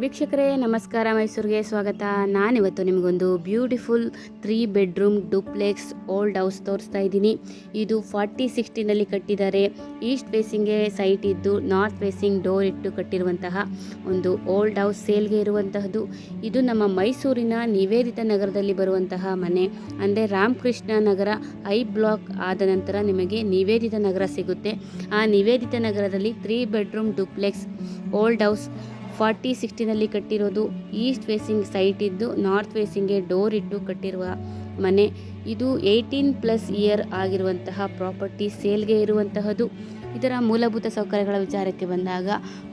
ವೀಕ್ಷಕರೇ ನಮಸ್ಕಾರ, ಮೈಸೂರಿಗೆ ಸ್ವಾಗತ. ನಾನಿವತ್ತು ನಿಮಗೊಂದು beautiful 3 bedroom duplex old house ತೋರಿಸ್ತಾ ಇದ್ದೀನಿ. ಇದು 40-60ನಲ್ಲಿ ಕಟ್ಟಿದ್ದಾರೆ. ಈಸ್ಟ್ ಫೇಸಿಂಗ್ಗೆ ಸೈಟ್ ಇದ್ದು ನಾರ್ತ್ ಫೇಸಿಂಗ್ ಡೋರ್ ಇಟ್ಟು ಕಟ್ಟಿರುವಂತಹ ಒಂದು ಓಲ್ಡ್ ಹೌಸ್ ಸೇಲ್ಗೆ ಇರುವಂತಹದ್ದು. ಇದು ನಮ್ಮ ಮೈಸೂರಿನ ನಿವೇದಿತ ನಗರದಲ್ಲಿ ಬರುವಂತಹ ಮನೆ. ಅಂದರೆ ರಾಮಕೃಷ್ಣ ನಗರ ಐ ಬ್ಲಾಕ್ ಆದ ನಂತರ ನಿಮಗೆ ನಿವೇದಿತ ನಗರ ಸಿಗುತ್ತೆ. ಆ ನಿವೇದಿತ ನಗರದಲ್ಲಿ 3 ಬೆಡ್ರೂಮ್ ಡೂಪ್ಲೆಕ್ಸ್ ಓಲ್ಡ್ ಹೌಸ್ 40-60ನಲ್ಲಿ ಕಟ್ಟಿರೋದು. ಈಸ್ಟ್ ಫೇಸಿಂಗ್ ಸೈಟ್ ಇದ್ದು ನಾರ್ತ್ ಫೇಸಿಂಗ್ಗೆ ಡೋರ್ ಇಟ್ಟು ಕಟ್ಟಿರುವ ಮನೆ. ಇದು 18+ ಇಯರ್ ಆಗಿರುವಂತಹ ಪ್ರಾಪರ್ಟಿ ಸೇಲ್ಗೆ ಇರುವಂತಹದ್ದು. ಇದರ ಮೂಲಭೂತ ಸೌಕರ್ಯಗಳ ವಿಚಾರಕ್ಕೆ ಬಂದಾಗ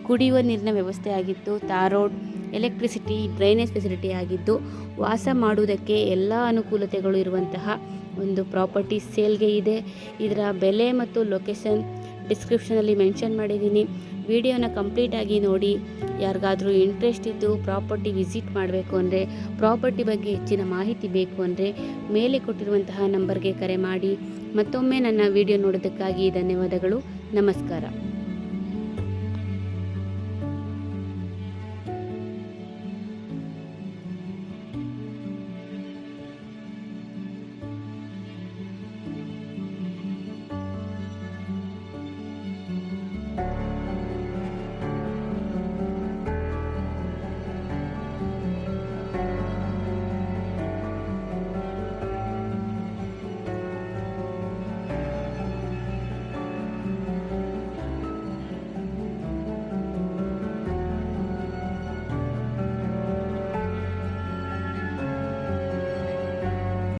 ಕುಡಿಯುವ ನೀರಿನ ವ್ಯವಸ್ಥೆ ಆಗಿತ್ತು, tar road, electricity, drainage facility ಆಗಿದ್ದು ವಾಸ ಮಾಡುವುದಕ್ಕೆ ಎಲ್ಲ ಅನುಕೂಲತೆಗಳು ಇರುವಂತಹ ಒಂದು ಪ್ರಾಪರ್ಟಿ ಸೇಲ್ಗೆ ಇದೆ. ಇದರ ಬೆಲೆ ಮತ್ತು ಲೊಕೇಶನ್ ಡಿಸ್ಕ್ರಿಪ್ಷನಲ್ಲಿ ಮೆನ್ಷನ್ ಮಾಡಿದ್ದೀನಿ. ವಿಡಿಯೋನ ಕಂಪ್ಲೀಟಾಗಿ ನೋಡಿ. ಯಾರಿಗಾದರೂ ಇಂಟ್ರೆಸ್ಟ್ ಇದ್ದು ಪ್ರಾಪರ್ಟಿ ವಿಸಿಟ್ ಮಾಡಬೇಕು ಅಂದರೆ, ಪ್ರಾಪರ್ಟಿ ಬಗ್ಗೆ ಹೆಚ್ಚಿನ ಮಾಹಿತಿ ಬೇಕು ಅಂದರೆ ಮೇಲೆ ಕೊಟ್ಟಿರುವಂತಹ ನಂಬರ್ಗೆ ಕರೆ ಮಾಡಿ. ಮತ್ತೊಮ್ಮೆ ನನ್ನ ವಿಡಿಯೋ ನೋಡೋದಕ್ಕಾಗಿ ಧನ್ಯವಾದಗಳು. ನಮಸ್ಕಾರ.